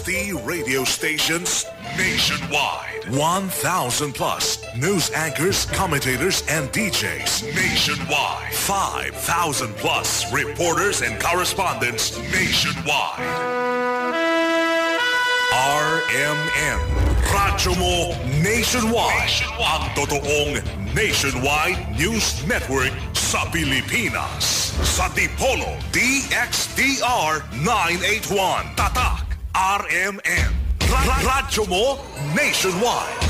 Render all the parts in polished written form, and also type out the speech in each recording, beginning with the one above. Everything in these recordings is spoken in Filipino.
60 radio stations nationwide. 1,000 plus news anchors, commentators, and DJs nationwide. 5,000 plus reporters and correspondents nationwide. RMN, Radyo Mo Nationwide. Ang totoong nationwide news network sa Pilipinas. Sa Dipolo DXDR 981. Tatak RMN. Radyo Mo Nationwide.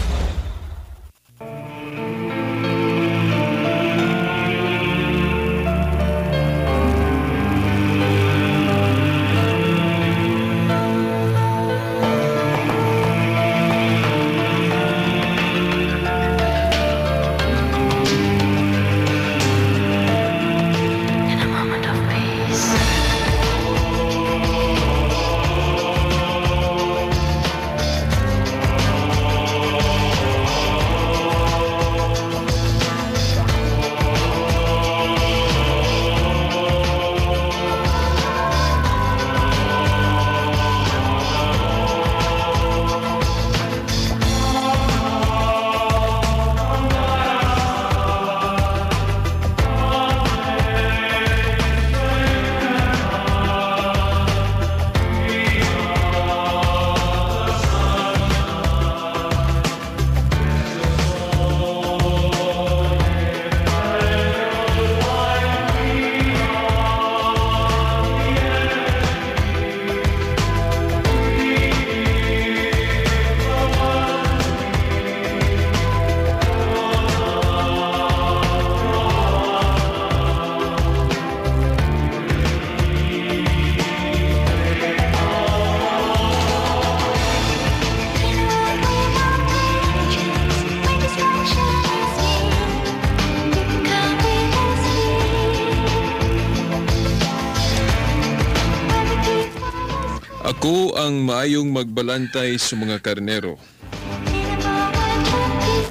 Ako ang maayong magbalantay sa mga karnero.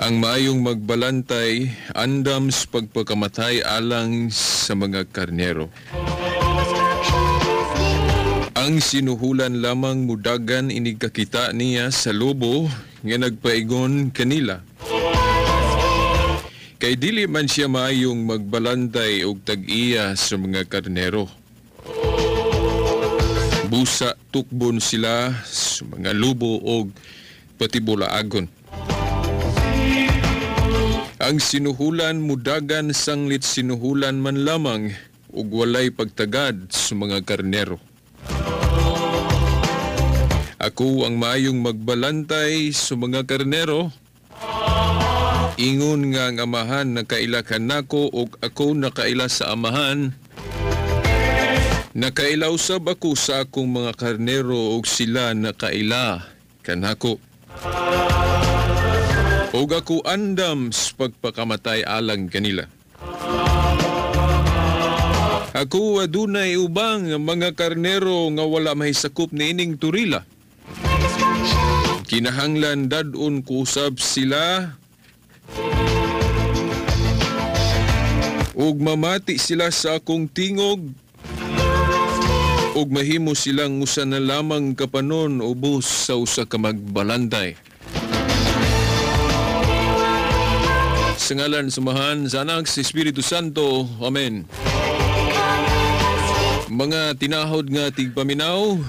Ang maayong magbalantay andam sa pagpakamatay alang sa mga karnero. Ang sinuhulan lamang mudagan inigkakita niya sa lobo nga nagpaigon kanila. Kay dili man siya maayong magbalantay og tag-iya sa mga karnero. Busa tukbon sila sa mga lubo o patibulaagon. Ang sinuhulan mudagan sanglit sinuhulan man lamang ug walay pagtagad sa mga karnero. Ako ang maayong magbalantay sa mga karnero. Ingon nga ang amahan nakailakan nako ug ako nakaila sa amahan. Nakailaw sab ako sa akong mga karnero ug sila nakaila kanako. Ug ako andam sa pagpakamatay alang kanila. Ako adunay ubang mga karnero nga wala mahisakop niining turila. Kinahanglan dadon ko usab sila ug mamati sila sa akong tingog. Ug mahimo silang usa na lamang kapanon ubos sa usa ka magbalantay. Sa ngalan sumahan sa Anak sa Espiritu Santo. Amen. Mga tinahod nga tigpaminaw.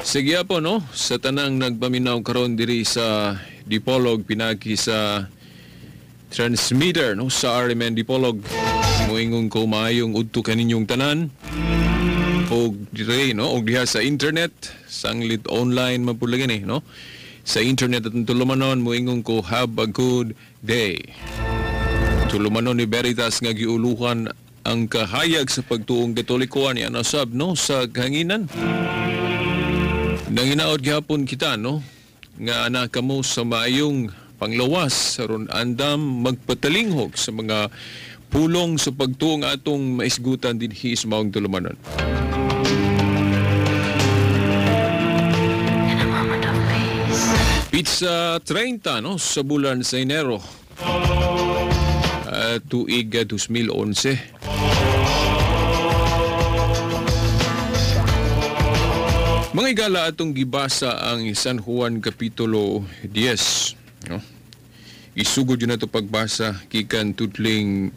Sige po no, sa tanang nagpaminaw karon diri sa Dipolog pinagi sa transmitter no sa RMN Dipolog. Moingon ko maayong udto kaninyong tanan. Og dire no og diha sa internet sanglit online mapulagin no sa internet at tulumanon moingon ko have a good day. Tulumanon ni Veritas nga giuluhan ang kahayag sa pagtuong Katolikoan ni anasab no sa kahanginan. Nanginaot gihapon kita no nga ana kamo sa maayong panglawas aron andam magpatalinghog sa mga pulong sa pagtuong atong maisgutan dinhi sa maong tulumanon. Pizza 30 no sa bulan sa Enero. Tuig 2011. Mga igala, atong gibasa ang San Juan Kapitulo 10. No? Isugod yun na ito pagbasa, kikan tutling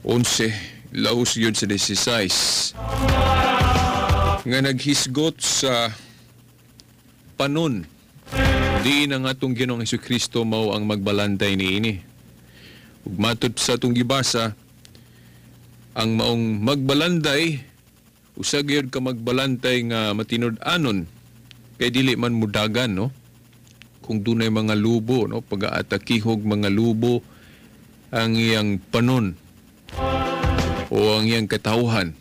11, laos yun sa 16. Nga naghisgot sa panon, diin ang atong Ginoong Hesukristo mao ang magbalantay niini. Ug matud sa atong gibasa, ang maong magbalantay, usag yun ka magbalantay nga matinud-anon, kay dili man mudagan, no? Kung dunay mga lubo, no? Pag-aatakihog mga lubo ang iyang panon o ang iyang katauhan.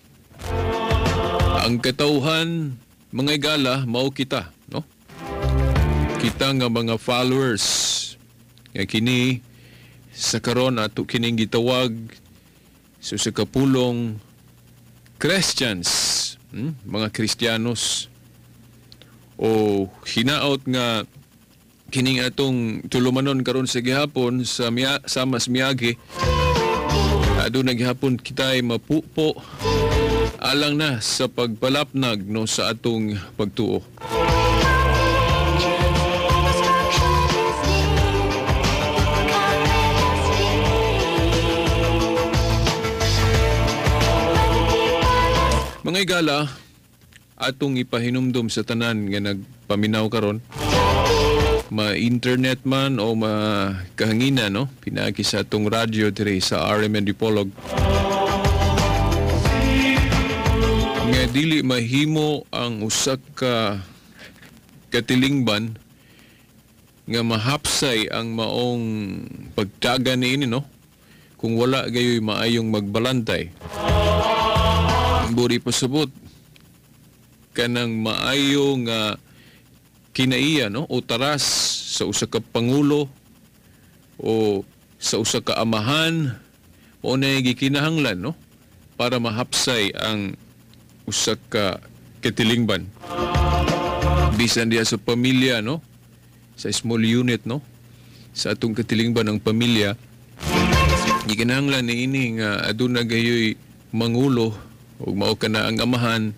Ang katauhan, mga igala, mao kita, no? Kita nga mga followers, nga kini sa karon ato kining gitawag sa kapulong Christians, mga Kristiyanos, o hinaot nga kining atong tulumanon karon sa gihapon sa mas miagi, ado na gihapon kitay mapupo alang na sa pagpalapnag no sa atong pagtuo. Mga igala, atong ipahinumdum sa tanan nga nagpaminaw karon, ma-internet man o makahangina, no? Pinagi sa atong radyo diri sa RMN Dipolog. Nga dili mahimo ang usak ka katilingban nga mahapsay ang maong pagtaga niini, no? Kung wala gayoy maayong magbalantay. Buri pasabot kanang maayo nga kinaiya, no, o taras sa usa ka pangulo o sa usa ka amahan o nay gikinahanglan, no, para mahapsay ang usa ka katilingban. Bisan diha sa pamilya, no, sa small unit, no, sa atong katilingban ng pamilya, gikinahanglan niini nga aduna gayoy mangulo ug mao kana ang amahan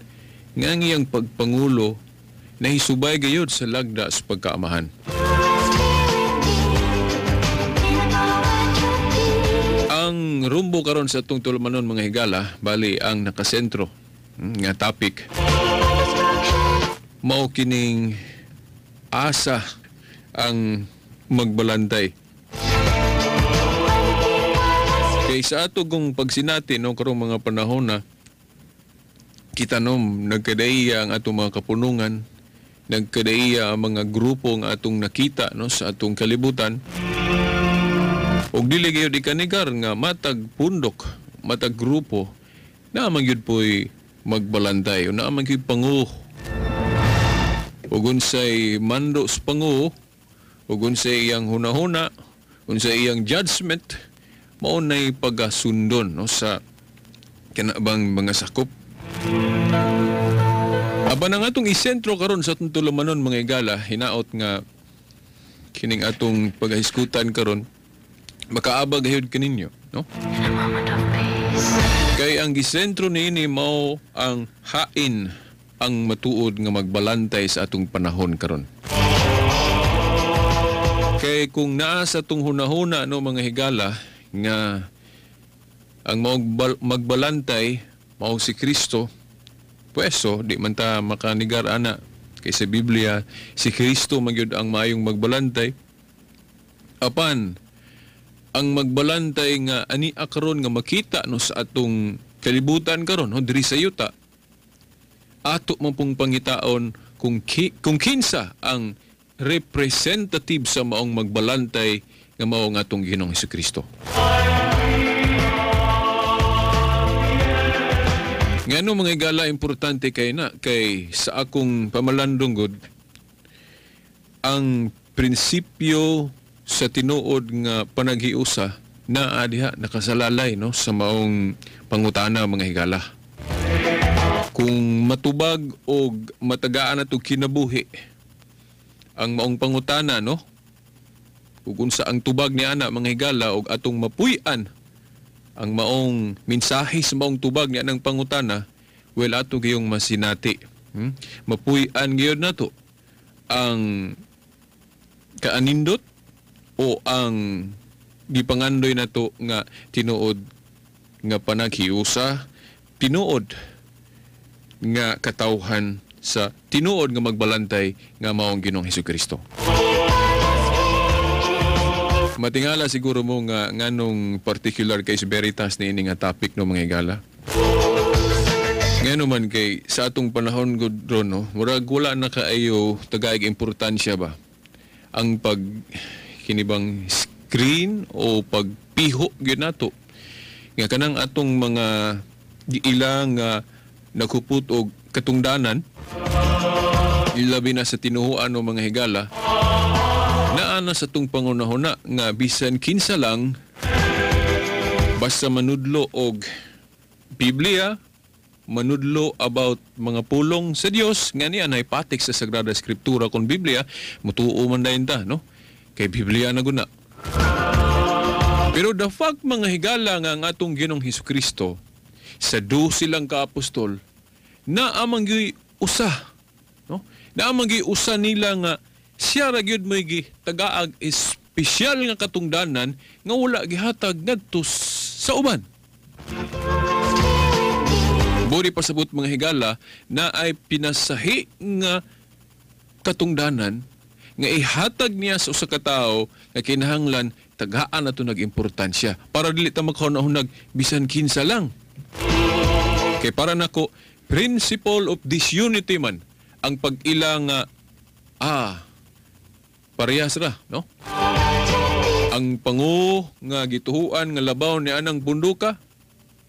nga ang iyang pagpangulo nahisubay gayud sa lagda sa pagkaamahan. Ang rumbo karon sa atong tulumanon, mga higala, bali ang nakasentro nga topic mao kining asa ang magbalantay. Kay sa ato kung pagsinati no karong mga panahon na kita nom nagkadaiya ang atong mga kapunungan, nagkadaiya ang mga grupo nga atong nakita no sa atong kalibutan. Og dili gyud ikanigar nga matag pundok, matag grupo na magyud po'y magbalantay o na magyud panguho. Ug unsay mando sa panguho, ug unsay iyang hunahuna, unsay iyang judgment, mao nay pagasundon no sa kanabang mga sakop. Aba na nga itong isentro karon sa atong tulumanon, mga igala, hinaot nga kining atong paghiskutan karon makaabag gayud kaninyo, no? Kay ang gisentro niini mao ang hain ang matuod nga magbalantay sa atong panahon karon. Kay kung naa sa atong hunahuna no, mga higala, nga ang magbalantay mao si Kristo, pweso di man ta makanigar ana kay sa Biblia si Kristo magyud ang maayong magbalantay. Apan ang magbalantay nga ani karon nga makita no sa atong kalibutan karon no diri sa yuta, ato man pong pangitaon kung kinsa ang representative sa maong magbalantay nga mao nga atong Ginoong Hesukristo. Ngano, mga igala, importante kay sa akong pamalandong ang prinsipyo sa tinuod nga panaghiusa na diha nakasalalay no sa maong pangutana, mga higala. Kung matubag o matagaan nato kinabuhi ang maong pangutana, no, ug unsa ang tubag ni ana, mga higala, og atong mapuy-an ang maong mensahe sa maong tubag niya ng pangutana, well, ato gayong masinati Mapuy-an gyud nato ang kaanindot o ang gipangandoy nato nga tinuod nga panaghiusa, tinuod nga katawhan sa tinuod nga magbalantay nga maong Ginoong Hesukristo. Matingala siguro mo nga nganong particular case veritas ni ini nga topic no mga higala. Ngano man kay sa atong panahon gud ron no, murag wala na kaayo tagaig importansya ba ang pag kinibang screen o pagpiho gyud nato nga kanang atong mga giilang nakuput og katungdanan ilabi na sa tinuhuan o mga higala naana sa tong pangunahuna nga bisan kinsa lang basta manudlo og Biblia, manudlo about mga pulong sa Dios nga niya na ipatik sa Sagrada Eskriptura kon Biblia, mutuo man dayon ta, no? Kay Biblia na guna. Pero the fact mga higala nga ang atong Ginoong Hesukristo sa 12 silang kaapostol na amang gi usa, no? Na amang gi usa nila nga siya ra gyud may tagaag espesyal nga katungdanan nga wala gihatag ngadto sa uban. Buri pasabot mga higala na ay pinasahi nga katungdanan nga ihatag niya sa usa ka tawo nga kinahanglan tagaan nato nag-importansya para dili ta maghunahunag bisan kinsa lang. Kay para nako principle of disunity man ang pag-ilang parehas ra, no? Ang pangu nga gituhuan nga labaw ni anang bunduka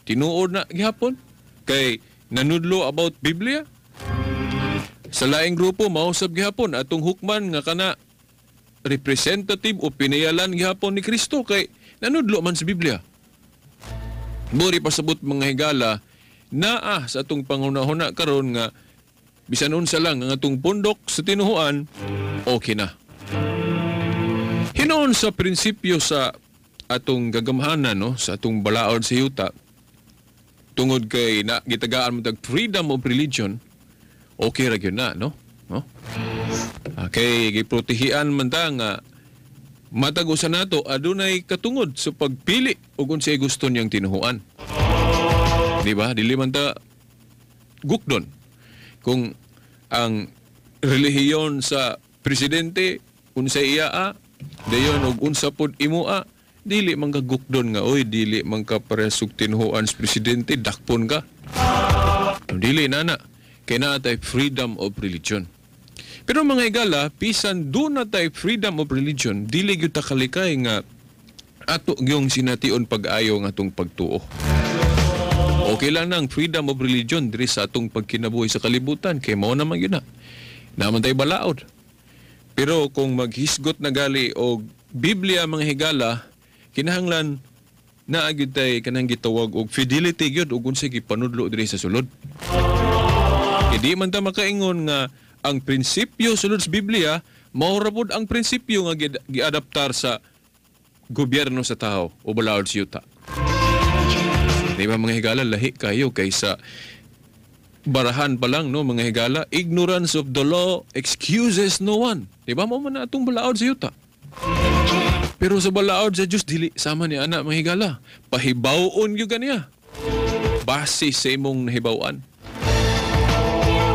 tinuod na gihapon kay nanudlo about Biblia. Sa laing grupo mausab gihapon atong hukman nga kana representative o pinayalan gihapon ni Kristo kay nanudlo man sa Biblia. Buri pasabot mga higala naa sa atong pangunahuna karon nga bisan unsa lang ang atong pundok sa tinuhuan okay na. Hinoon sa prinsipyo sa atong gagamhanan, no, sa atong balaod sa yuta tungod kay na gitagaan mo tag freedom of religion, okay ra gyud na, no? Okay, giprotehian man ta nga matag usa nato adunay katungod sa pagpili ug unsay gusto niyang tinuhuan. Di ba? Dili man ta gukdon kung ang relihiyon sa presidente unsay iya dayon og unsa pod imoa dili man ka gukdon nga oy dili man ka paresug tinuhuan sa presidente dakpon ka. Dili nana kay naa tay freedom of religion. Pero mga higala bisan do na tay freedom of religion dili gyud ta kalikay nga ato gyung sination pag-ayo nga atong pagtuo. Okay lang nang freedom of religion diri sa atong pagkinabuhi sa kalibutan kay mao naman gyud na. Naman tay balaod. Pero kung maghisgot na gali og Biblia mga higala, kinahanglan naa gyud tay kanang gitawag og fidelity gyud ug unsay gipanudlo diri sa sulod. Di man ta makaingon nga ang prinsipyo sulod sa Biblia mao ra pod ang prinsipyo nga giadaptar sa gobyerno sa tao o balaod sa yuta. Di ba mga higala lahi kayo kaysa barahan pa lang, no, mga higala, ignorance of the law excuses no one. Di ba mo man na itong balaod sa yuta? Pero sa balaod sa Diyos, dili sama ni anak mga higala. Pahibawon yung ganiya. Base sa imong nahibawan.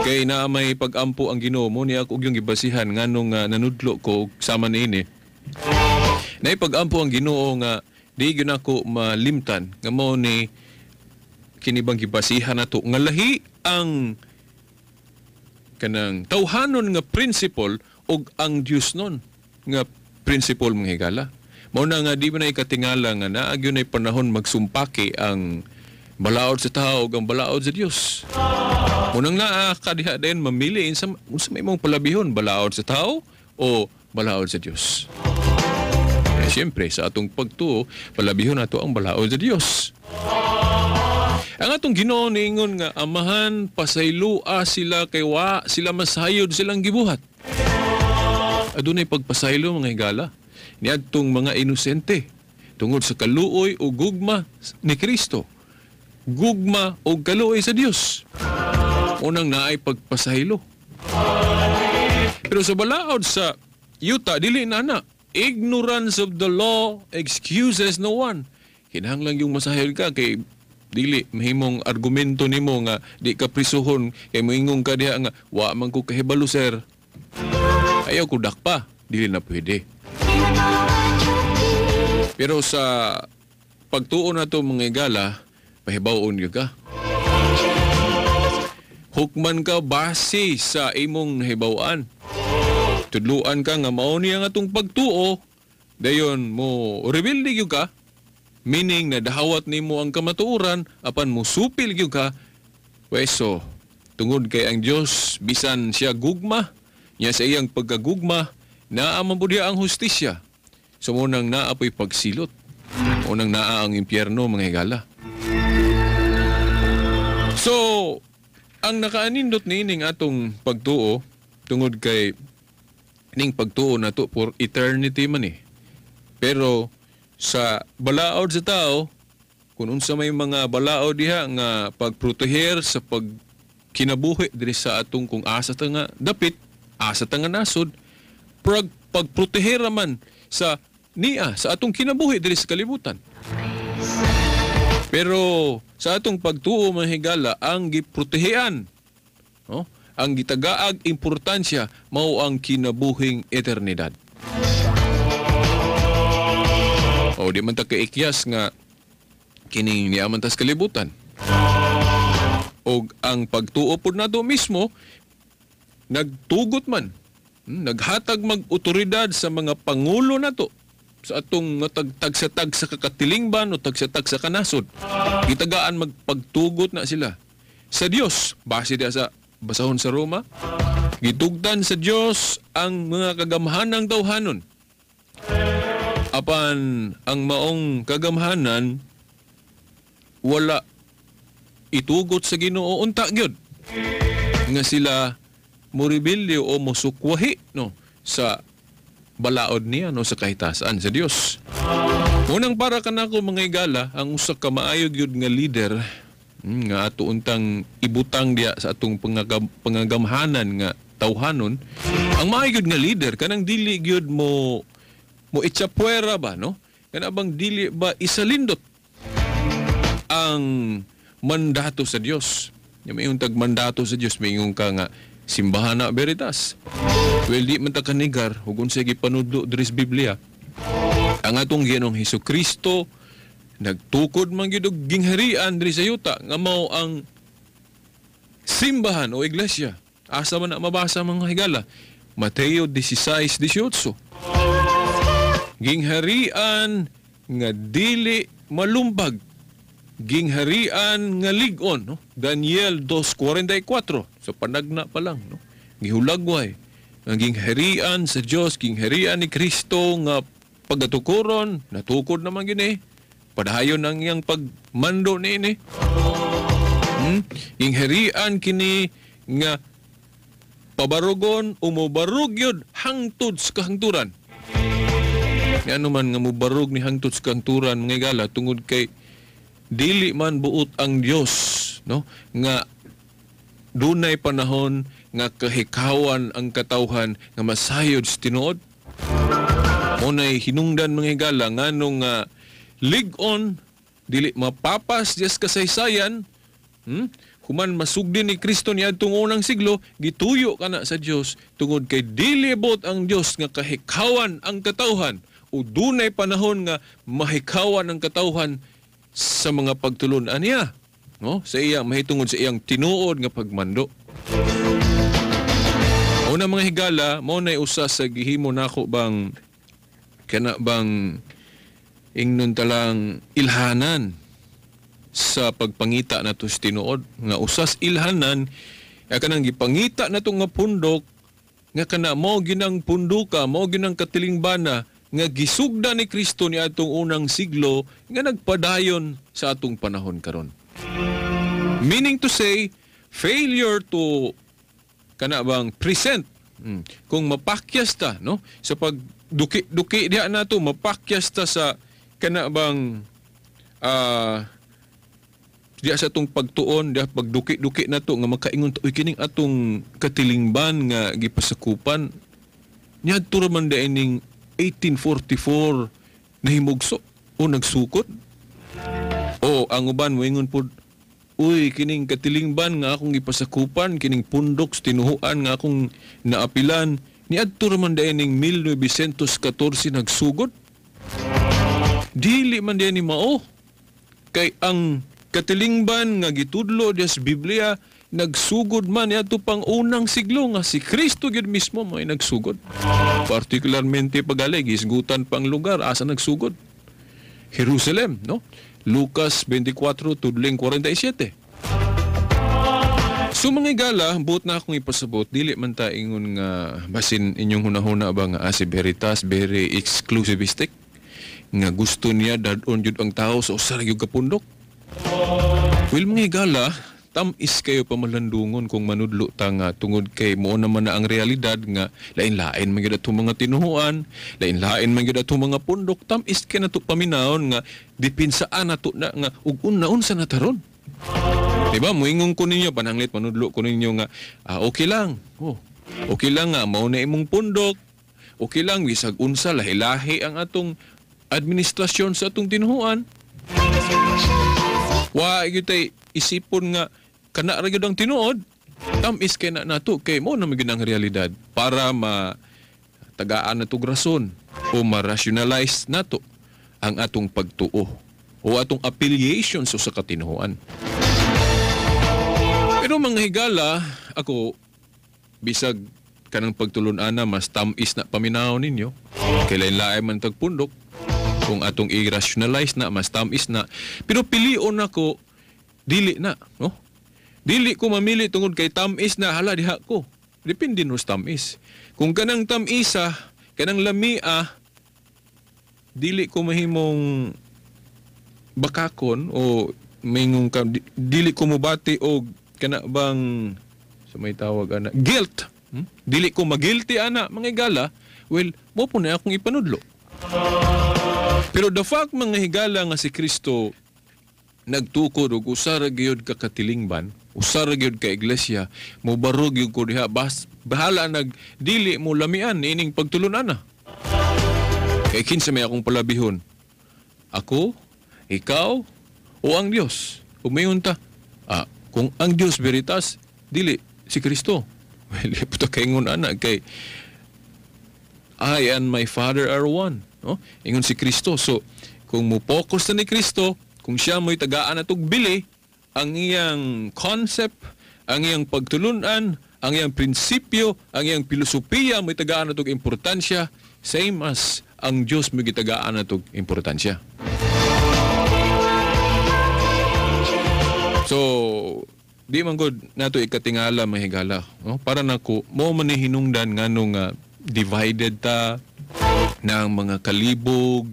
Kay na may pag-ampo ang Ginoo mo niya kung yung ibasihan nga nung nanudlo ko sama ni ini. Na pag-ampo ang Ginoo nga di yun ako malimtan nga mo ni kinibang gibasihan nato nga lahi ang kanang tawhanon nga principle og ang Dios nun nga principle mga higala. Mao na nga di ba na ikatingala nga naagyo na panahon magsumpaki ang balaod sa tao ug ang balaod sa Dios. Unang naa kadiha din mamili sa may mong palabihon balaod sa tao o balaod sa Dios. Eh, siyempre sa atong pagtuo palabihon nato ang balaod sa Dios. Ang atong Ginoo niingon nga amahan pasaylua sila kay wa sila masayod silang gibuhat. Adunay pagpasaylo mga higala niadtong mga inosente tungod sa kaluoy o gugma ni Kristo. Gugma o kaluoy sa Dios. unang naay pagpasahilo. Pero sa balaod sa yuta, dili na. Ignorance of the law excuses no one. Kinahanglan yung masahil ka kay dili mahimong argumento nimo nga di ka prisuhon kay moingong ka diha nga wa man ko kahibalo sir. Ayaw ko dakpa, dili na pwede. Pero sa pagtuon na to mga igala, pahibaon yun ka. Hukman ka base sa imong nahibawaan. Tudluan ka nga mao niya nga itong pagtuo, dayon mo rebelde yun ka, meaning na dahawat nimo ang kamatuuran, apan mo supil yun ka, pweso, tungod kay ang Diyos, bisan siya gugma, niya sa iyang pagkagugma, naamabudya ang hustisya. So munang naapoy pagsilot. Unang naa ang impyerno, mga higala. So, ang nakaanindot ni ining atong pagtuo, tungod kay ning pagtuo na to for eternity man eh. Pero sa balaod sa tao, kung unsa may mga balaod diha nga pagproteher sa pagkinabuhi diri sa atong kung asa ta nga dapit, asa ta nga nasod, pagproteher man sa sa atong kinabuhi diri sa kalibutan. Pero sa atong pagtuo mga higala, ang giprotehean, no? Ang gitagaag importansya mao ang kinabuhing eternidad. O di man ta kaikyas nga kining niaman tas kalibutan. O ang pagtuo pod nato mismo nagtugot man, naghatag mag-otoridad sa mga pangulo nato sa atong tag-sa-tag sa kakatilingban o tag-sa-tag sa kanasod. Gitagaan magpagtugot na sila sa Dios, base dia sa basahon sa Roma. Gitugtan sa Dios ang mga kagamhanang tawhanon. Apan ang maong kagamhanan wala itugot sa Ginoo unta gyud nga sila moribilyo o musukwahi no sa balaod niya no sa kahitasan sa Dios. Unang para kanako mga igala, ang usa ka maayo gyud nga leader nga ato untang ibutang diya sa atong pangagamhanan nga tawhanon. Ang maayo gyud nga leader kanang dili gyud mo itsapuera ba no? Kana bang dili ba isalindot ang mandato sa Dios. May untag mandato sa Dios, may ka nga simbahan na veritas. Well, di man ta kanigar, hugon sa gipanudlo diri sa Biblia. Ang atong Ginoong Hesukristo nagtukod man gyud og gingharian diri sa yuta nga mao ang simbahan o iglesia. Asa man na mabasa mga higala? Mateo 16:18. Gingharian nga dili malumbag, gingharian nga lig-on, no? Daniel 2:44. So panagna pa lang, no? Gihulagway ang gingharian sa Dios, gingharian ni Kristo nga pagatukuron, natukod naman gini. Padayon ang iyang pagmando niini. Gingharian kini nga pabarugon o mobarug yun hangtod sa kahangturan. Ano man nga mobarug ni hangtod sa kahangturan mga igala tungod kay dili man buot ang Dios, no? Nga dunay panahon nga kahikawan ang katawhan nga masayod sa tinuod. Munay hinungdan mga higala nganong lig-on dili mapapas just kasaysayan. Human masugdi ni Kristo niadtong unang siglo, gituyo kana sa Dios tungod kay dili bot ang Dios nga kahikawan ang katawhan o dunay panahon nga mahikawan ang katawhan sa mga pagtulon-an niya, no? Sa iyang mahitungod sa iyang tinuod nga pagmando. Una mga higala, mao nay usa sa gihimo nako bang kana bang ingnon talang ilhanan sa pagpangita nato sa tinuod nga usas ilhanan kanang gipangita nato nga pundok nga kana mao ginang punduka, mao ginang katilingbana nga gisugda ni Kristo ni atong unang siglo nga nagpadayon sa atong panahon karon. Meaning to say, failure to kana bang present kung mapakyas ta no sa pagduki diha nato, mapakyas ta sa kana bang diya sa atong pagtuon, diya pagduki-duki nato nga makaingon uy kining atong katilingban nga gipasakupan niadto ra man ining 1844 nahimugso o nagsukod. O ang uban moingon pud uy kining katilingban nga akong gipasakupan, kining pundok tinuhuan nga akong naapilan niadto ra man ining 1914 nagsugod. Dili man diyan ni mao. Kay ang katilingban nga gitudlo diya sa Biblia nagsugod man niadto pang unang siglo nga si Kristo gid mismo may nagsugod. Partikularmente pagali gisgutan pang lugar asa nagsugod. Jerusalem, no? Lucas 24 tudling 47. So mga igala, buot na akong ipasabot, dili man ta ingon nga basin inyong hunahuna ba nga si Veritas very exclusivistic nga gusto niya dadon jud ang tao sa usa ra gyud ka pundok. Well mga igala, tamis kayo pamalandungon kung manudlo ta nga tungod kay mo naman na ang realidad nga lain-lain man gyud atong mga tinuhuan, lain-lain man gyud atong mga pundok, tamis kay nato paminahon nga dipinsaan nato na nga ug unsa na taron. Diba moingon ko ninyo pananglit manudlo ko ninyo nga okay lang. Oh, okay lang nga mao na imong pundok. Okay lang bisag unsa lahi-lahi ang atong administrasyon sa atong tinuhuan. Wa gyud tay isipon nga kana ra gyud ang tinuod. Tamis kay na nato kay mo na gyud ang realidad para tagaan nato rason o ma-rationalize nato ang atong pagtuo o atong affiliation sa katinuhuan. Pero mga higala, ako bisag kanang pagtulon-ana mas tamis na paminaw ninyo. Kailan man tagpundok kung atong i-rationalize na mas tamis na. Pero pilion ako dili na, no? Dili ko mamili tungod kay tamis na hala diha ko. Depende no sa tamis. Kung kanang tamisa, kanang lamia, dili ko mahimong bakakon o mayngong dili ko mobati o kana bang sa may tawag ana guilt. Dili ko magilty ana mga higala. Well, mo po na akong ipanudlo. Pero the fact mga higala nga si Kristo nagtukod og usa ra gyud ka katilingban, usa ra gyud ka iglesia, mo barog gyud ko diha bahala dili mo lamian ining pagtulunan na. Kay kinsa may akong palabihon? Ako, ikaw, o ang Dios? Umayon ta. Kung ang Dios Veritas, dili si Kristo. Well, puto kaingon anak kay I and my Father are one. No? Ingon si Kristo. So, kung mo focus na ni Kristo, kung siya mo'y tagaan at bili, ang iyang concept, ang iyang pagtulunan, ang iyang prinsipyo, ang iyang filosofiya mo'y tagaan at importansya, same as ang Diyos mo'y gitagaan at importansya. So, di man gud nato ikatingala mahigala, no? Para nako mo man ni hinungdan nganong divided ta ng mga kalibog,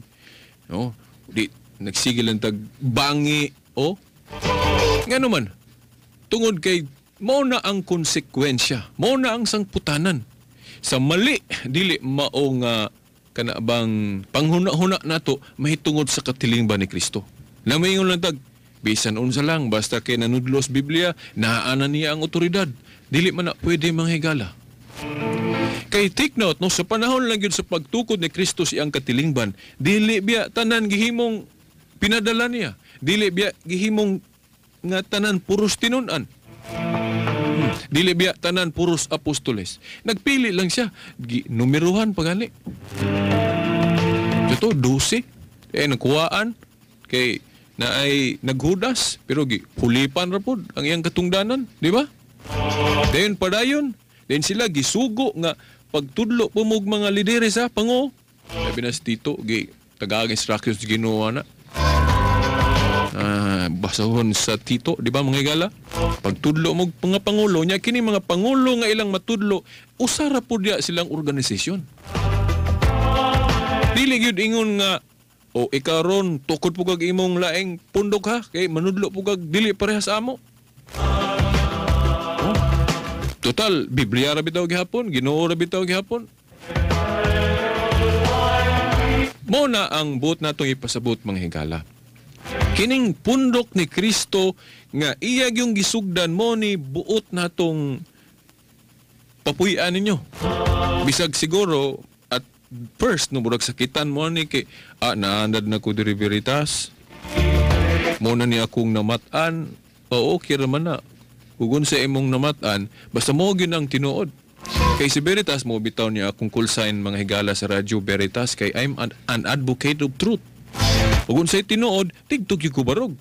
no? Di nagsigil ang tagbangi o ngano man tungod kay mao na ang konsekwensya, mao na ang sangputanan sa mali dili mao nga kana bang panghuna-huna nato mahitungod sa katilingban ni Kristo. Namaingon lang tag bisan unsa lang basta kay nanudlos Biblia naaanan niya ang otoridad, dili man na pwede manghigala. Kay take note no, sa panahon lang yun sa pagtukod ni Kristo siyang katilingban, dili biya tanan gihimong pinadala niya, dili biya gihimong nga tanan puros tinunan, dili biya tanan puros apostoles. Nagpili lang siya, numeruhan pagali. Ito 12 nagkuhaan kay na ay naghudas pero hulipan ra pod ang iyang katungdanan, di ba? Then padayon, then sila gisugo nga pagtudlo pumog mga lideres sa pango. Sabi na si Tito, tagag instructions Ginoo na. Basahon sa Tito, di ba mga higala? Pagtudlo mo mga pangulo niya, kini mga pangulo nga ilang matudlo, usara po diya silang organisasyon. Dili gyud ingon nga o ikaw ron, tukod po kag imong laing pundok ha, kay manudlo po kag dili parehas amo. Oh. Total, Biblia ra bitaw gihapon, Ginoo ra bitaw gihapon. Mo na ang buot natong ipasabot mga higala. Kining pundok ni Kristo nga iyag yung gisugdan mo ni buot natong papuy-an ninyo. Bisag siguro at first no murag sakitan mo ni kay naandad na ko diri Veritas. Muna ni akong namatan. O okay raman na. Kugun sa imong namatan, basta mo gyud ang tinuod. Kay si Veritas mo bitaw niya akong call sign mga higala sa radyo Veritas kay I'm an advocate of truth. Kugun sa tinuod, tigtog gyud ko barog.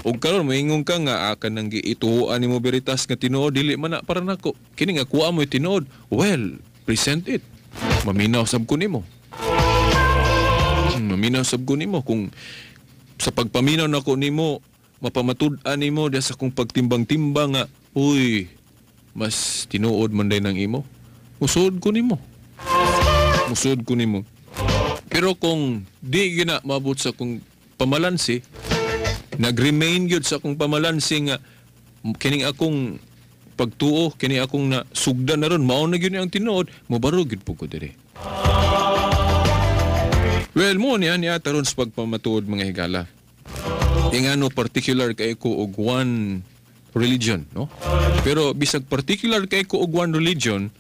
Ug karon moingon ka nga akan nang giituan nimo Veritas nga tinuod dili man na para nako. Kini nga kuha mo tinuod. Well, present it. Maminaw sab ko nimo. Maminaw sab ko nimo kung sa pagpaminaw nako nimo mapamatud-an nimo diha sa kung pagtimbang-timbang nga uy mas tinuod man day ng imo. Musud ko nimo. Pero kung di gina mabot sa kung pamalansi, nag-remain gyud sa kung pamalansi nga kining akong pagtuo, kining akong na sugdan na ron, mao na gyud ang tinuod, mobarog gyud pud ko diri. Well, mo niya taron sa pagpamatuod mga higala. Ingano particular kay ko og one religion, no? Pero bisag particular kay ko og one religion,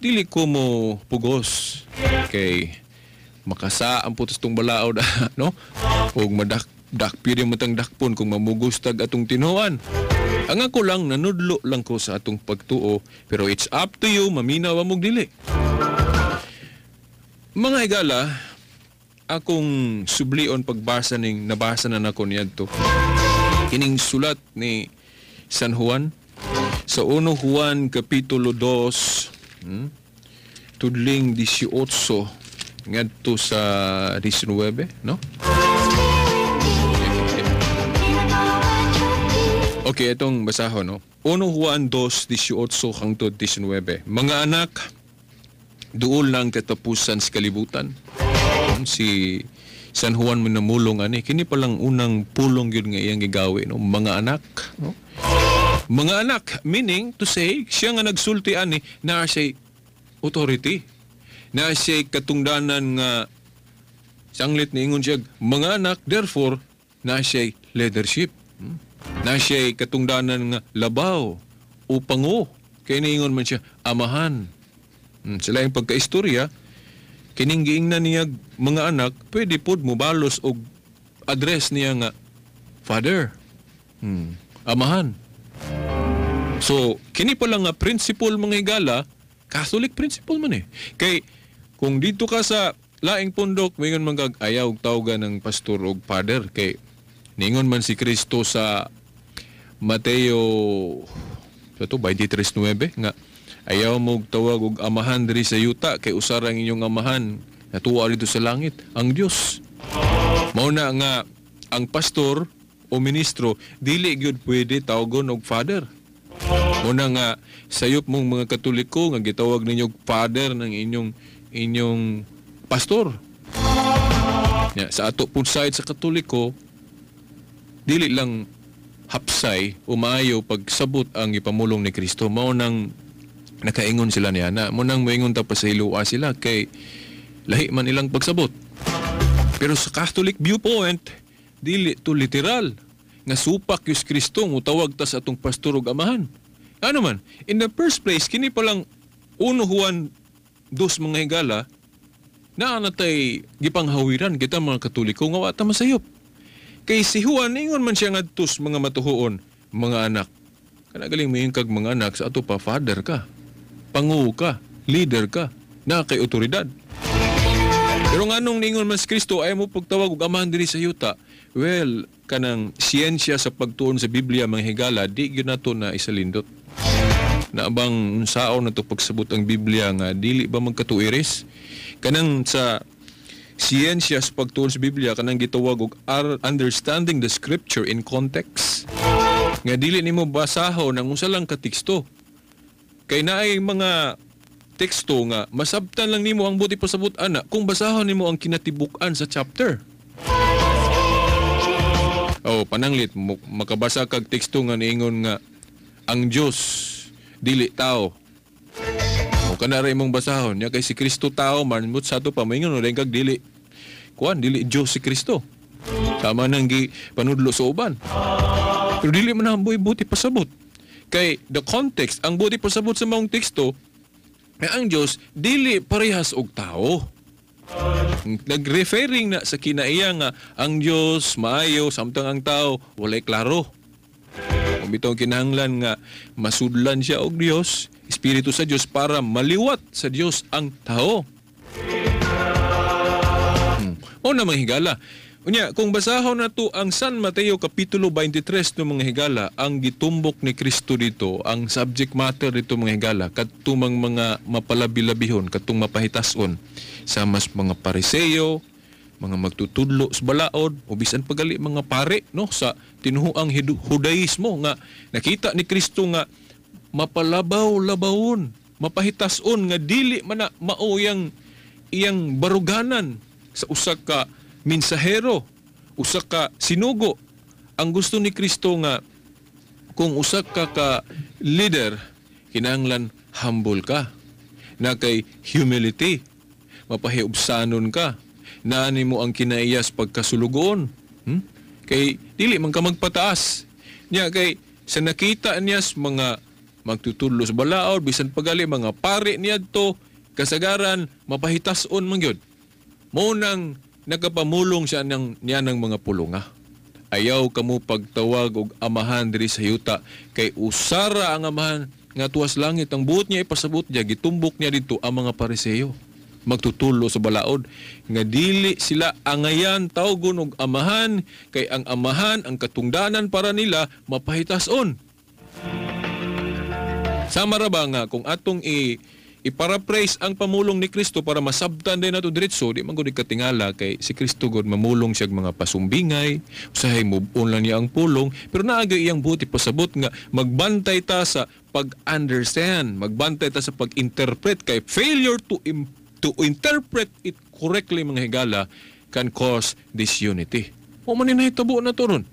dili ko mo pugos kay makasa ang putos tong balao da, no? Og dakpiri mo tang dakpon kung mamugustag atong tinuan. Ang ako lang nanudlo lang ko sa atong pagtuo, pero it's up to you maminaw mo dili. Mga higala, akong sublion pagbasa nabasa na nako niadto. Kining sulat ni San Juan sa 1 Juan kapitulo 2 tudling 18 ngadto sa 19, no? Okay, itong basahon, no? 1 Juan 2:18 hangtod 19. Mga anak, duol lang katapusan sa kalibutan. Si San Juan manamulong ani kini palang unang pulong gyud nga iyang gigawi, no? Mga anak, no? Mga anak meaning to say siya nga nagsulti ani na siya authority, na siya katungdanan nga sanglit ni ingon siya mga anak, therefore na siya leadership, na siya katungdanan nga labaw o pango kay niingon man siya amahan. Sila yung pagkaistorya kining giingnan niya mga anak, pwede pod mo balos og address niya nga father, amahan. So kini pa lang nga principle mga higala, Catholic principle man eh. Kay kung dito ka sa laing pundok, mayon man kag ayaw tawgan ng pastor og father kay ningon man si Kristo sa Mateo 23:9 nga ayaw mo tawag og amahan diri sa yuta kay usara ang inyong amahan natuwa dito sa langit, ang Dios. Mao na nga ang pastor o ministro dili gyud pwede tawagon og father. Mao na nga sayop mong mga Katoliko nga gitawag ninyo father ng inyong pastor. Ya, sa ato pud side sa Katoliko dili lang hapsay o maayo pagsabot ang ipamulong ni Kristo. Mao nang nakaingon sila niya na mo nang moingon ta pa sa hilua sila kay lahi man ilang pagsabot. Pero sa Catholic viewpoint dili to literal nga supak yus Kristo mo tawag ta sa atong pastor ug amahan. Ano man, in the first place kini pa lang 1 Juan 2 mga higala na natay gipanghawiran kita mga Katoliko nga wa ta masayop. Kay si Juan ingon man siya ngadtos mga matuhuon, mga anak. Kana galing mo kag mga anak sa ato pa father ka. Pangu ka, leader ka, na kay otoridad. Pero nganong ningon man si Kristo ay mo pagtawag og amahan diri sa yuta. Well, kanang siyensya sa pagtuon sa Biblia mga higala di gyud nato na isalindot. Na bang unsaon nato pagsabot ang Biblia nga dili ba magkatuiris? Kanang sa siyensya sa pagtuon sa Biblia kanang gitawag og understanding the scripture in context. Nga dili nimo basahon ang usa lang ka teksto. Kay naay mga teksto nga masabtan lang nimo ang buti pasabot ana kung basahon nimo ang kinatibuk-an sa chapter. Pananglit makabasa kag teksto nga niingon nga ang Dios dili tao. Kana ra imong basahon nya kay si Kristo tao man mut sa ato pa moingon ray kag dili Diyos si Kristo. Sama nang panudlo sa uban. Pero dili man ang buti pasabot. Kay the context, ang buti pasabot sa maong teksto, ay ang Diyos dili parehas og tao. Nag-referring na sa kinaiya nga ang Diyos maayo samtang ang tao walay klaro. Kung bitaw kinahanglan nga masudlan siya og Diyos, Espiritu sa Diyos para maliwat sa Diyos ang tao. O na mga higala. Unya, kung basahon na to ang San Mateo Kapitulo 23 no mga higala, ang gitumbok ni Kristo dito, ang subject matter dito mga higala, katumang mga mapalabi-labihon, katong mapahitason sa mas mga Pariseo, mga magtutudlo sa balaod, o bisan pagali mga pare no, sa tinuhuang Judaismo nga nakita ni Kristo nga mapalabaw-labawon, mapahitason nga dili man na mauyang iyang baruganan sa usa ka minsahero, usa ka sinugo. Ang gusto ni Kristo nga kung usa ka leader, kinahanglan humble ka, na kay humility, mapahiubsanon ka, naani mo ang kinaiyas pagkasulugoon. Kay dili man ka magpataas. Nya kay sa nakita niyas mga magtutudlo sa balaod, bisan pagali mga pare niadto, kasagaran mapahitason man gyud. Mo nang nagapamulong siya niya ng mga pulunga. Ayaw kamo pagtawag og amahan diri sa yuta, kay usara ang amahan nga tuwas langit. Ang buot niya ipasabot niya, gitumbok niya dito ang mga Pariseo. Magtutulo sa balaod nga dili sila angayan tawgon og amahan, kay ang amahan ang katungdanan para nila mapahitason. Sama ra ba nga kung atong iparaphrase ang pamulong ni Kristo para masabtan din nato diretso, di man gud katingala kay si Kristo gud mamulong siya mga pasumbingay, usahay move-on lang niya ang pulong, pero naagay iyang buti pasabot nga magbantay ta sa pag-understand, magbantay ta sa pag-interpret, kay failure to interpret it correctly mga higala can cause disunity. O man hinahitabo na to ron.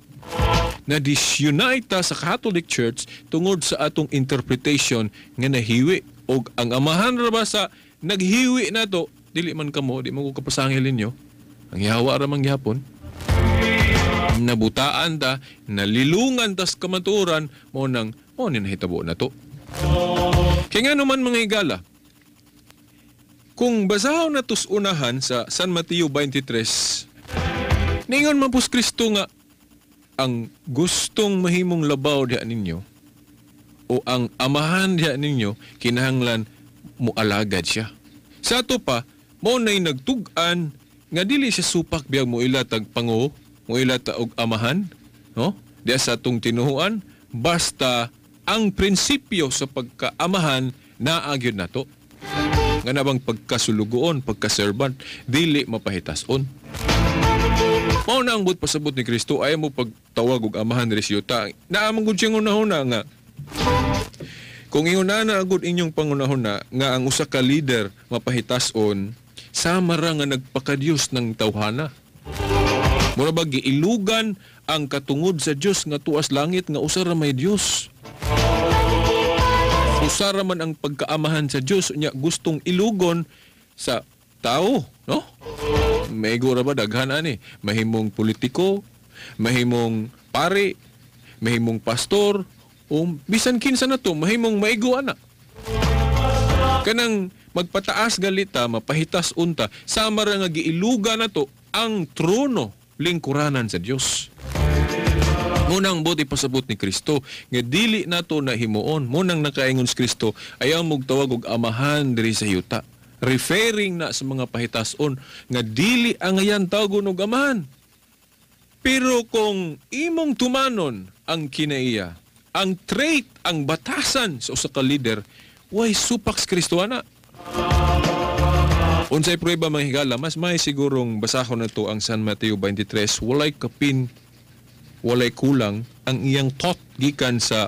Na disunite ta sa Catholic Church tungod sa atong interpretation nga nahiwi. O ang amahan ra ba sa naghiwi na to, dili man kamo, di man ko kapasangilin nyo. Ang yawa ra man gyapon. Nabutaan ta, nalilungan tas kamaturan, mo ni nahitabo na to. Kaya nga naman mga higala, kung basahaw na tos unahan sa San Mateo 23, ningon mapus Kristo nga ang gustong mahimong labaw diha ninyo o ang amahan diha ninyo, kinahanglan mualagad siya. Sa ato pa, mo na'y nagtug-an nga dili siya supak biyag mo ilatag pango, mo ilata og amahan, no? Diya sa atong tinuhuan, basta ang prinsipyo sa pagkaamahan naagyon nato. Nga na bang pagkasulugoon, pagkaservant, dili mapahitason. Mao na ang pasabot ni Kristo, ayaw mo pagtawag og amahan diri sa yuta. Naamang gud siyang unahuna nga kung iunana agud inyong pangunahuna nga ang usa ka leader mapahitason, sama ra nga nagpakadiyos ng tawhana. Mura ba giilugan ang katungod sa Dios nga tuas langit nga usa ra may Dios. Usara man ang pagkaamahan sa Diyos niya gustong ilugon sa tao, no? May gura ba daghan ani? Mahimong politiko, mahimong pare, mahimong pastor, o bisan kinsa na to, mahimong maigo ana. Kanang magpataas galita, mapahitas unta, sama ra nga giilugan na to ang trono lingkuranan sa Diyos. Munang buti pasabot ni Kristo nga dili nato na himuon. Munang nakaingon si Kristo, ayaw mong tawag og amahan diri sa yuta, referring na sa mga pahitason nga dili angayan tawgon og amahan. Pero kung imong tumanon ang kinaiya, ang trait, ang batasan sa usa ka leader, way supak sa Kristo ana. Unsay prueba mga higala, mas may sigurong basahon na to ang San Mateo 23, walay kulang ang iyang thought gikan sa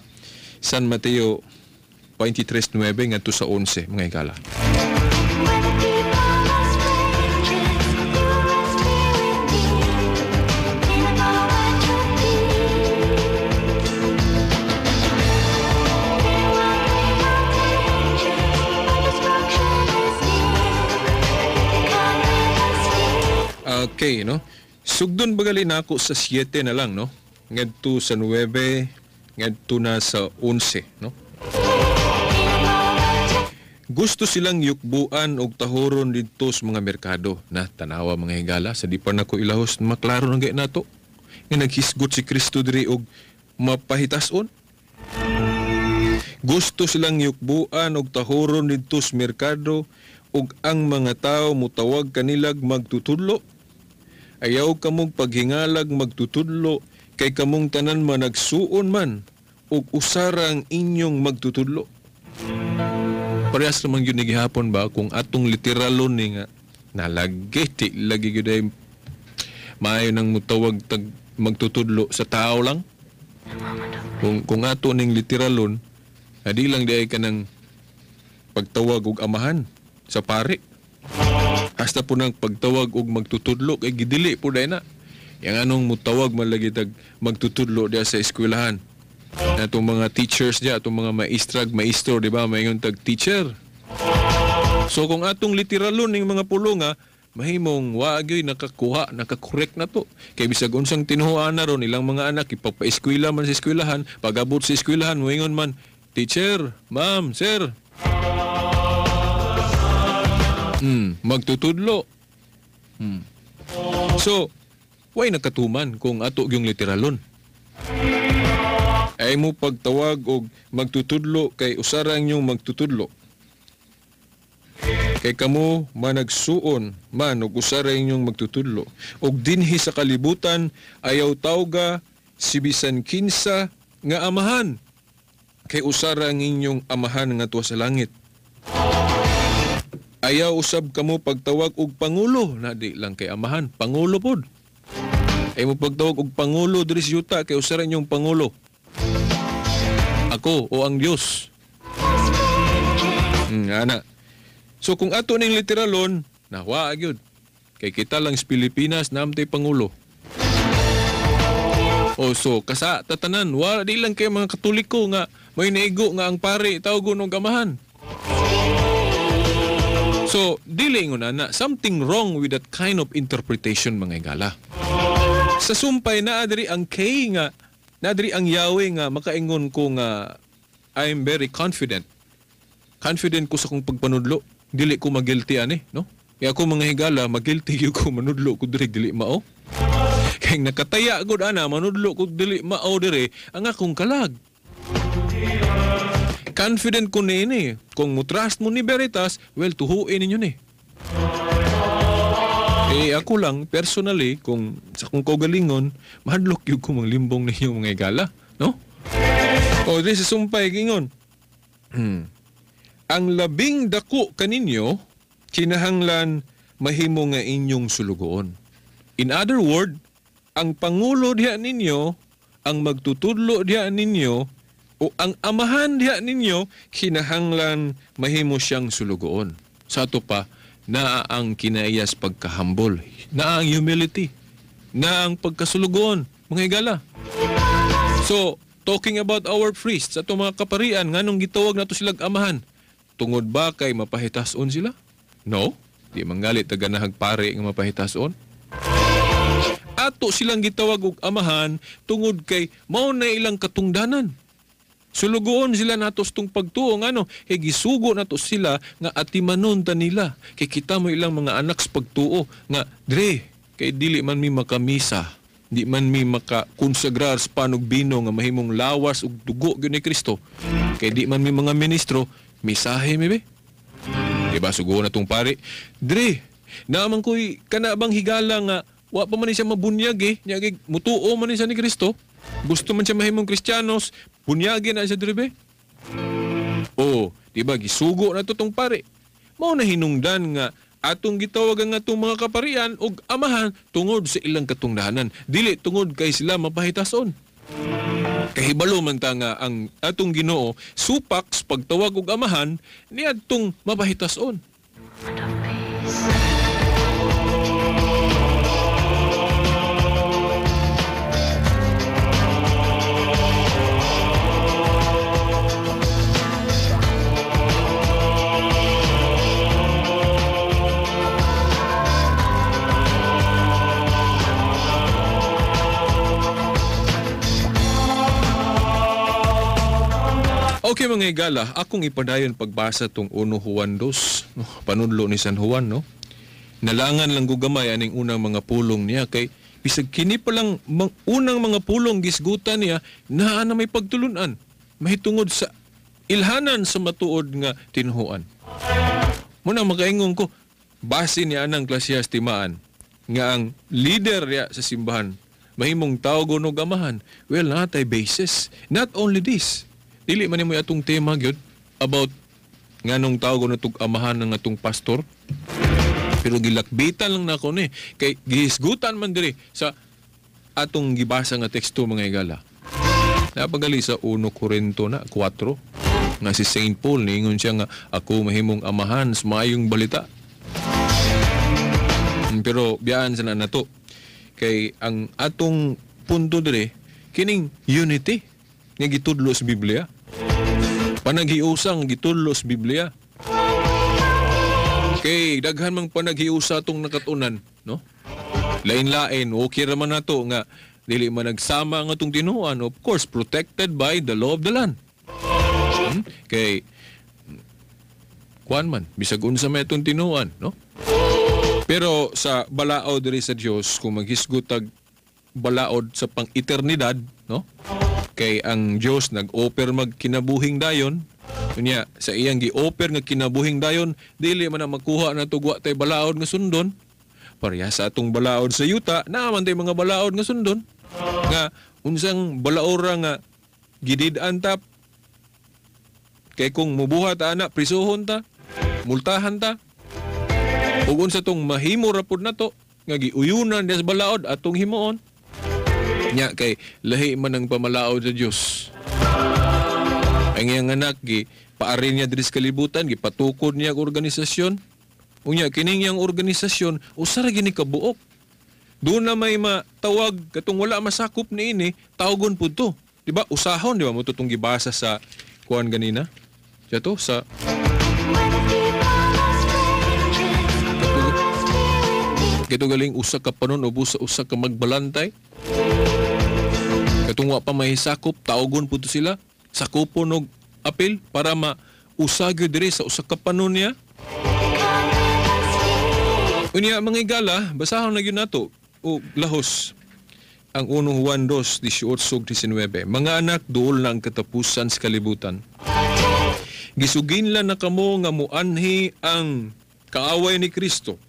San Mateo 23:9 ngadto sa 11 mga higala. Okay, no? Sugdon bagali na ako sa 7 na lang, no? Ngadto sa 9, ngadto na sa 11, no? Gusto silang yukbuan og tahoron dito sa mga merkado na tanawa mga higala sa di pa nako ilahos maklaro ng gay nato nga naghisgot si Kristo diri og mapahitason. Gusto silang yukbuan og tahoron dito sa merkado ug ang mga tao mutawag kanilag magtutudlo. Ayaw kamong paghingalag magtutudlo kay kamong tanan man nagsuon man ug usara ang inyong magtutudlo. Parehas naman yun ni gihapon ba kung atong literalon ni nga nalagi ti lagi gyud ay maayo nang mutawag tag magtutudlo sa tao lang. Kung ato ning literalon adi lang di ay kanang pagtawag og amahan sa pare. Hasta po nang pagtawag og magtutudlo kay gidili po day na. Yang anong mutawag man lagi tag magtutudlo diya sa eskwelahan. Atong mga teachers diya, atong mga maestro, di ba? Mayon tag teacher. So kung atong literalon ning mga pulonga, mahimong waagyoy nakakuha, nakakorek na to. Kay bisag unsang tinuhuan na ron ilang mga anak ipapa-eskwela man sa eskwelahan, pag-abot sa eskwelahan moingon man, teacher, ma'am, sir. Magtutudlo. So, way nakatuman kung ato yung literalon. Ay mo pagtawag og magtutudlo kay usarang yung magtutudlo. Kay kamo managsuon man og usara inyong magtutudlo. Og dinhi sa kalibutan ayaw tawga si bisan kinsa nga amahan. Kay usara ang inyong amahan nga tuwa sa langit. Ayaw usab kamo pagtawag og pangulo na di lang kay amahan, pangulo pod. Ay mo pagtawag og pangulo diri sa yuta kay usara inyong pangulo. Ako o ang Diyos. Ana. So kung ato ning literalon, nawa gyud. Kay kita lang sa Pilipinas namtay pangulo. O so kasa tatanan, wala di lang kay mga Katoliko nga may naigo nga ang pare tawgon og amahan. So dili ngon ana, something wrong with that kind of interpretation mga igala. Sa sumpay naa diri ang kay nga nadri ang Yahweh nga makaingon ko nga I'm very confident. Confident ko sa kong pagpanudlo. Dili ko magilty ani, no? Kaya ako mga higala, magilty ko manudlo ko diri dili mao. Kaya nakataya gud ana manudlo ko dili mao diri ang akong kalag. Confident ko ni. Kung mutrust mo ni Veritas, well tuhuin ninyo ni. Ako lang, personally, kung sa kong kaugalingon, mahadlok yung kumang limbong ninyo mga igala, no? O, di sa sumpay, gingon. Ang labing dako kaninyo, kinahanglan mahimo nga inyong sulugoon. In other word, ang pangulo diha ninyo, ang magtutudlo diha ninyo, o ang amahan diha ninyo, kinahanglan mahimo siyang sulugoon. Sa ato pa, na ang kinayas pagkahambol, na ang humility, na ang pagkasulugon, mga higala. So, talking about our priests, ato mga kaparian, nganong gitawag nato silang amahan, tungod ba kay mapahitason sila? No, di manggalit na ganahag pare nga mapahitason. Ato silang gitawag og amahan, tungod kay mao na ilang katungdanan. Sulugoon sila natos tung pagtuo nga gisugo nato sila nga atimanon ta nila. Kay kita mo ilang mga anak sa pagtuo nga dre kay dili man mi makamisa, di man mi makakonsagrar sa panugbino nga mahimong lawas ug dugo gyud ni Kristo. Kay di man mi mga ministro misahe mi be. Diba sugo na tong pare? Dre, naman ko'y kanabang higala nga wa pa man siya mabunyag nya mutuo man siya ni Kristo. Gusto man siya mahimong Kristiyanos, bunyagin na siya diribe. O, diba, gisugo na to tong pare. Mao na hinungdan nga atong gitawagan nga itong mga kaparian og amahan tungod sa ilang katungdahanan. Dili tungod kay sila mapahitason. Kahibalo man ta nga ang atong Ginoo supak sa pagtawag og amahan ni adtong mapahitason. Okay mga higala, akong ipadayon pagbasa tong 1 Juan 2, no? Panudlo ni San Juan, no? Nalangan lang gugamay aning unang mga pulong niya kay bisag kini pa lang unang mga pulong gisgutan niya na may pagtulunan mahitungod sa ilhanan sa matuod nga tinhuan. Muna makaingon ko base ni anang klasiyas timaan nga ang leader niya sa simbahan mahimong tawag og amahan. Well, natay basis. Not only this, dili man nimo atong tema gyud about nganong tawag na tug amahan ng atong pastor. Pero gilakbitan lang nako ni kay gihisgutan man diri sa atong gibasa nga teksto mga higala. Napagali sa 1 Corinto na 4 nga si Saint Paul ningon siya nga ako mahimong amahan sa maayong balita. Pero biyaan sa nato kay ang atong punto diri kining unity nga gitudlo sa Biblia. Panaghiusang gitudlo sa Biblia. Kay daghan mang panaghiusa tong nakatunan, no? Lain-lain, okay raman nato nga dili man nagsama ang atong tinuan, of course protected by the law of the land. Kay kuan man bisag unsa may atong tinuan, no? Pero sa balaod diri sa Dios kung maghisgutag balaod sa pang-eternidad, no? Kay ang Dios nag-offer magkinabuhing dayon. Unya sa iyang gi-offer nga kinabuhing dayon, dili man na makuha na tugwa tay balaod nga sundon. Pareha sa atong balaod sa yuta, naman tay mga balaod nga sundon. Nga unsang balaora nga gidid-an ta. Kay kung mubuhat ana, prisuhon ta, multahan ta. Ug unsa tong mahimo ra pud nato nga giuyunan des balaod atong himuon. Nya kay lahi man ang pamalaod sa Dios. Ang iyang anak paari niya diri sa kalibutan, gipatukod niya ang organisasyon. Unya kining iyang organisasyon usa ra gini kabuok. Doon na may matawag katong wala masakop niini, tawagon pud to. Di ba? Usahon, di ba? Mo tutong gibasa sa kuan ganina. Siya to sa Kito galing usa ka panon o usa ka magbalantay. Katong wa pa mahisakop, tawagon pud to sila. Sakupon og apil para mausagyo diri sa usa ka panon niya. Unya mga higala, basahon na gyud nato o lahos ang 1 Juan 2:18-19. Mga anak, duol na ang katapusan sa kalibutan. Gisugin lang na kamo nga muanhi ang kaaway ni Kristo.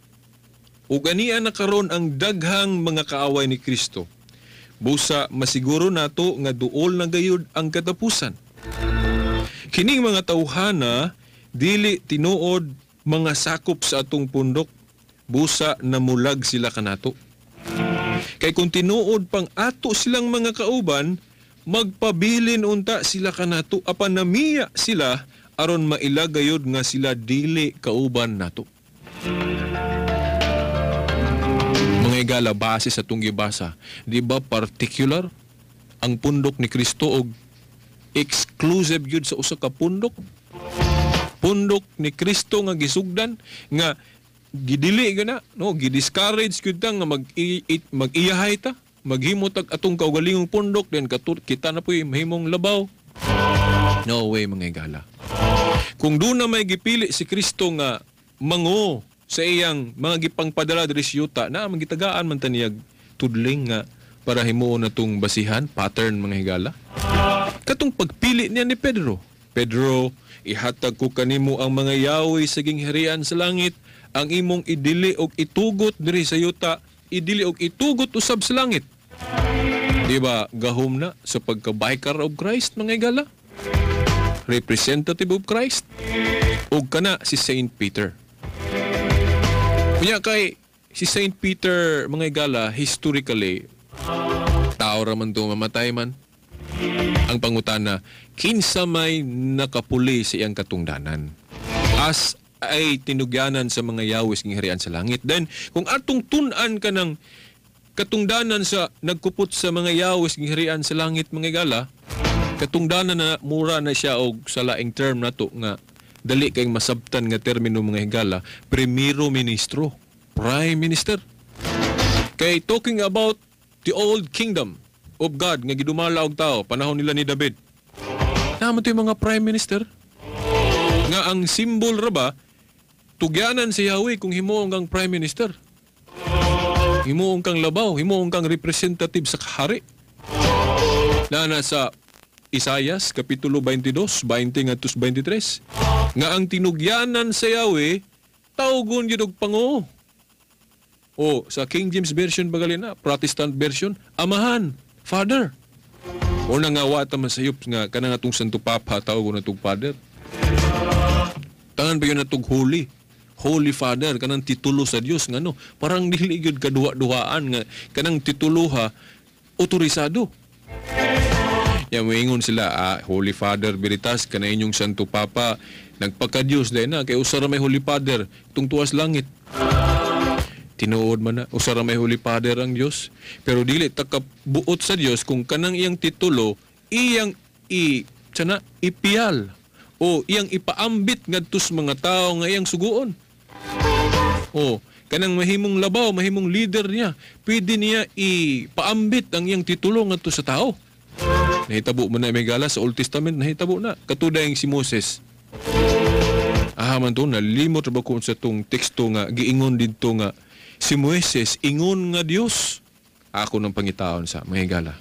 Ug ania na karon ang daghang mga kaaway ni Kristo. Busa masiguro nato nga duol na gayud ang katapusan. Kining mga tawhana dili tinuod mga sakop sa atong pundok, busa namulag sila kanato. Kay kung tinuod pang ato silang mga kauban, magpabilin unta sila kanato apan namiya sila aron mailagayod nga sila dili kauban nato. Higala base sa itong gibasa. Di ba particular ang pundok ni Kristo o exclusive yun sa usa ka pundok? Pundok ni Kristo nga gisugdan, nga gidili gana, no? Gidiscourage yun ta nga mag-iyahay ta, maghimot atong kaugalingong pundok, then kita na po'y mahimong labaw. No way mga higala. Kung doon na may gipili si Kristo nga mango sa iyang mga gipangpadala diri sa yuta na magitagaan man taniyag tudling nga para himuon natong basihan pattern mga higala. Katong pagpili niya ni Pedro, ihatag ko kanimo ang mga yawi sa gingharian sa langit, ang imong idili og itugot diri sa yuta, idili og itugot usab sa langit. Di ba gahom na sa pagka-vicar of Christ mga higala? Representative of Christ. Ug kana si Saint Peter. Kunya kay si Saint Peter mga higala historically tao raman to mamatay man. Ang pangutana, kinsa may nakapuli sa iyang katungdanan as ay tinugyanan sa mga yawis ng harian sa langit. Then kung atong tun-an ka ng katungdanan sa nagkupot sa mga yawis ng harian sa langit mga higala, katungdanan na mura na siya og sa laing term nato nga dali kayong masabtan nga termino mga higala, primero ministro, prime minister. Kay talking about the old kingdom of God nga gidumala og tao panahon nila ni David. Naman ito yung mga prime minister. Nga ang symbol ra ba, tugyanan si Yahweh kung himuong kang prime minister. Himuong kang labaw, himuong kang representative sa kahari. Na nasa Isaias, Kapitulo 22, 20 at 23. Nga ang tinugyanan sa Yahweh, tawgon yun og Panguo. O sa King James Version bagalina, Protestant version, Amahan, Father. O nangawa taman sayop nga kanang atong Santo Papa tawgon natong Father. Tangan ba yun natong Holy? Holy Father, kanang titulo sa Dios nga no. Parang dili gyud kaduwa-duwaan nga kanang titulo ha otorisado. Yan moingon sila, Holy Father Veritas kana inyong Santo Papa nagpaka-Dios dahil na kay usara may Holy Father tung tuwas langit. Tinuod man na usara may Holy Father ang Dios, pero dili takabuot sa Dios kung kanang iyang titulo iyang ipiyal o iyang ipaambit ngadto sa mga tao nga iyang suguon. O kanang mahimong labaw, mahimong leader niya, pwede niya ipaambit ang iyang titulo ngadto sa tao. Nahitabo mo na may gala sa Old Testament, nahitabo na. Katudayang si Moses. Man to, nalimot ba ko sa itong teksto nga, giingon dito nga, si Moises, ingon nga Dios. Ako ng pangitaon sa may gala.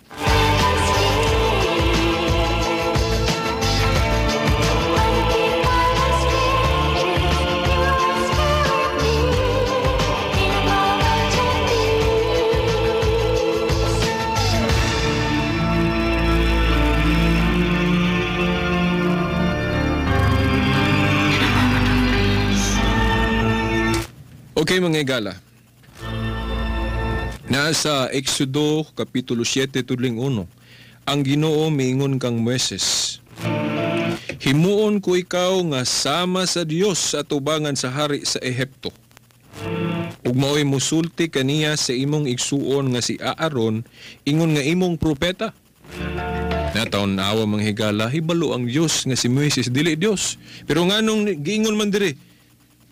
Okay mga igala, nasa Exodo Kapitulo 7 tudling 1, ang Ginoo miingon kang Moises, himuon ko ikaw nga sama sa Dios sa atubangan sa hari sa Ehipto. Ug mao'y musulti kaniya sa imong igsuon nga si Aaron, ingon nga imong propeta. Nataon awa mga higala, hibalo ang Dios nga si Moises dili Dios. Pero nganong giingon man diri,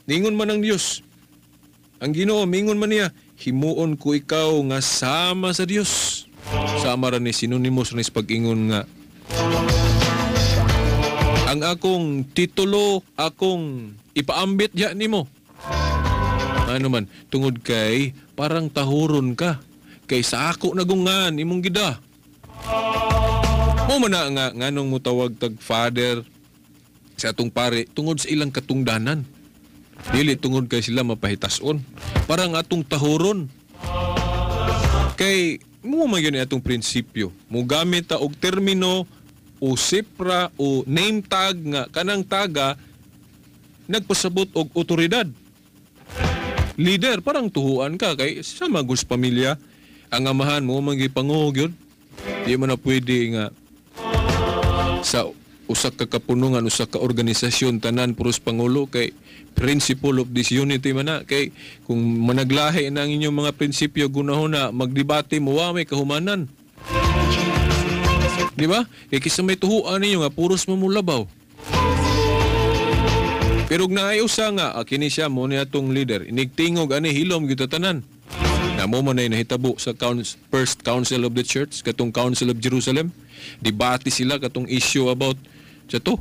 giingon man ang Dios. Ang Ginoo mingon man niya, himuon ko ikaw nga sama sa Dios. Sama ra ni sinonymous ni pag-ingon nga ang akong titulo akong ipaambit ya nimo. Ano man tungod kay parang tahuron ka kay sa ako nagungan imong gida. Mo man na nga nganong mo tawag tag father sa atong pare tungod sa ilang katungdanan. Dili tungod kay sila mapahitason. Parang atong tahuron. Kay mo magyud atong prinsipyo. Mo gamit ta og termino o sipra o name tag nga kanang taga nagpasabot og otoridad. Leader parang tuhuan ka kay sa magus pamilya ang amahan mo mangipanguho gyud. Di man na pwede nga sa usa ka kapunungan, usa ka organisasyon tanan puros pangulo kay principle of disunity man na kay kung managlahi na ang inyong mga prinsipyo gunahon na magdebate mo wa may kahumanan. Di ba? Kay kisa may tuhuan ninyo nga puros mamulabaw. Pero naay usa nga kini siya mo ni atong leader inigtingog ani hilom gyud tanan. Na mo man ay nahitabo sa First Council of the Church katong Council of Jerusalem. Debate sila katong issue about sa to.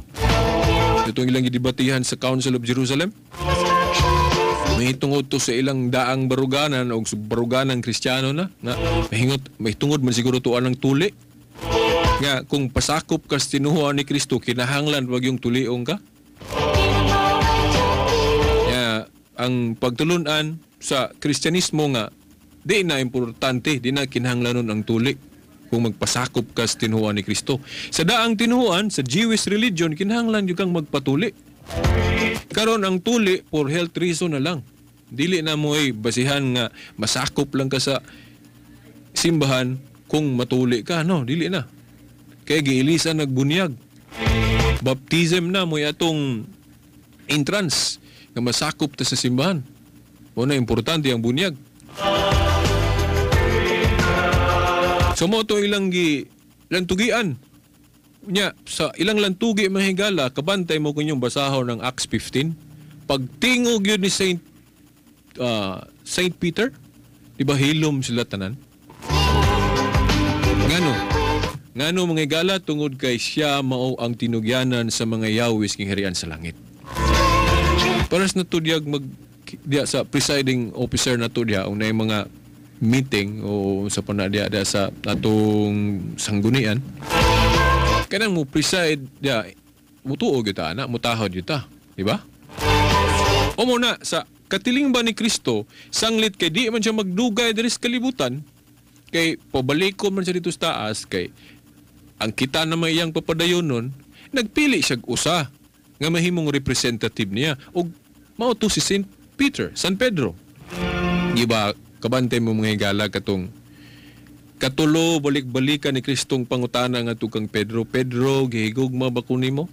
Itong ilang gidebatihan sa Council of Jerusalem. May tungod to sa ilang daang baruganan o baruganang Kristiyano na may tungod man siguro tuan ng tuli. Nga kung pasakop ka sa tinuhuan ni Kristo, kinahanglan wag yung tuliong ka. Ang pagtulunan sa Kristyanismo nga di na importante, di na kinahanglanon ang tuli kung magpasakop ka sa tinuhuan ni Kristo. Sa daang tinuhuan, sa Jewish religion, kinahanglan yung kang magpatuli. Karon ang tuli for health reason na lang. Dili na mo ay basihan nga masakop lang ka sa simbahan kung matuli ka. No, dili na. Kaya giilisan nagbunyag. Baptism na mo atong entrance nga masakop ta sa simbahan. Una, importante ang bunyag. So mo to ilang lantugian. Nya, sa ilang lantugi mahigala, kabantay mo kunyong basahon ng Acts 15. Pagtingog yun ni Saint Peter, di ba hilom sila tanan? Ngano? Ngano mga higala tungod kay siya mao ang tinugyanan sa mga yawis king harian sa langit. Paras na to diag diya sa presiding officer na to diya unay mga meeting o sa pana diya sa atong sanggunian. Kanang mo preside diya mutuo gyud ta ana, mutahod gyud ta, di ba? O muna sa katiling ba ni Kristo sanglit kay di man siya magdugay diri sa kalibutan kay pabalikon man siya dito sa taas kay ang kita na may iyang papadayon nun, nagpili siya usa nga mahimong representative niya o mao to si St. Peter, San Pedro. Di ba, kabantay mo mga higala katong katulo balik-balikan ni Kristong pangutana nga tukang Pedro, Pedro, gihigugma ba ko nimo?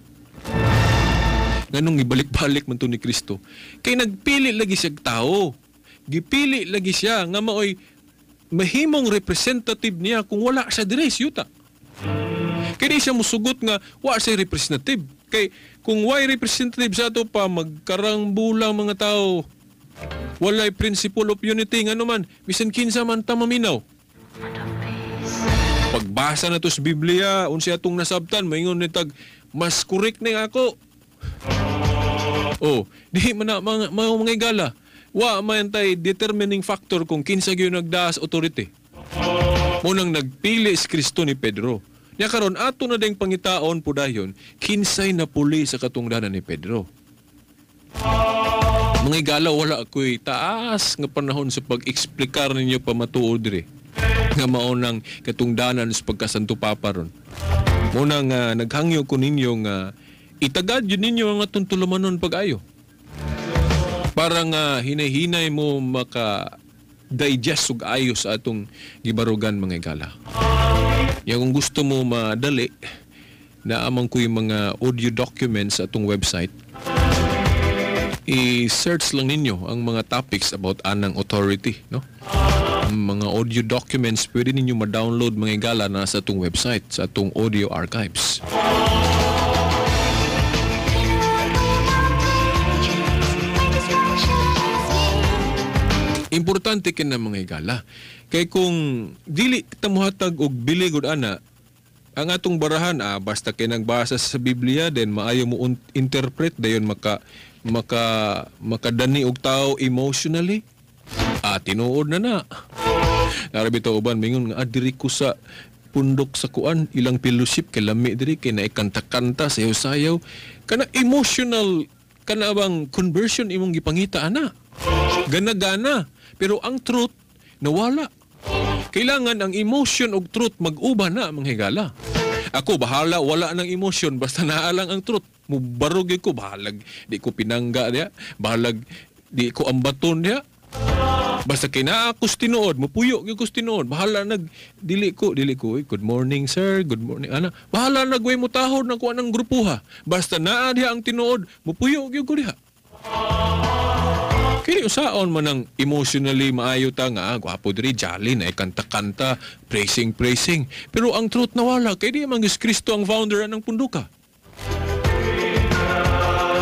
Nganong ibalik-balik man to ni Kristo? Kay nagpili lagi siya tao. Gipili lagi siya nga maoy mahimong representative niya kung wala siya diri yuta. Kaya siya musugot nga wa siya representative. Kay kung why representative sa ato pa magkarang bulang mga tao walay principle of unity nga naman bisan kinsa man ta maminaw. Pagbasa na to sa Biblia unsa atong nasabtan maingon ni tag mas correct ni ako. Oh, di man na mga higala. Wa man tay determining factor kung kinsa gyud nagdaas authority. Munang nagpili si Kristo ni Pedro. Nya karon ato na ding pangitaon po dayon kinsay na puli sa katungdanan ni Pedro. Mga higala wala ako'y taas nga panahon sa pag-eksplikar ninyo pamatuod diri nga mao nang katungdanan sa pagkasanto papa ron. Muna nga naghangyo ko ninyo nga itagad yun ninyo ang atong tulumanon pag-ayo. Para nga hinay-hinay mo maka-digest ug ayo sa atong gibarugan mga higala. Ya kung gusto mo madali, naamang ko yung mga audio documents sa atong website. I-search lang ninyo ang mga topics about anang authority, no? Mga audio documents pwede ninyo ma-download mga higala na sa atong website, sa atong audio archives. Importante kina mga higala. Kay kung dili kita muhatag og bilig og ana, ang atong barahan basta kay nagbasa sa Biblia then maayo mo interpret dayon makadani og tao emotionally. Tinuod na. Narabi to uban mingon nga diri ko sa pundok sa kuan ilang fellowship kay lami diri kay naikanta-kanta sayaw-sayaw kana emotional kana bang conversion imong gipangita ana. Gana-gana pero ang truth nawala. Kailangan ang emotion ug truth mag-uban na mga higala. Ako bahala wala nang emotion basta naa lang ang truth. Mubarog ko bahalag di ko pinangga diya, bahalag di ko ambaton diya. Basta kina ako tinuod, mupuyo gyud ko tinuod. Bahala dili ko good morning sir, good morning ana. Bahala nagway mo tahod na ko anang grupuha. Basta naa diha ang tinuod, mupuyo gyud ko diha. Kini usaon man ang emotionally maayo ta nga gwapo diri jolly na kanta-kanta, praising. Pero ang truth nawala kay di man Kristo ang founder ng punduka.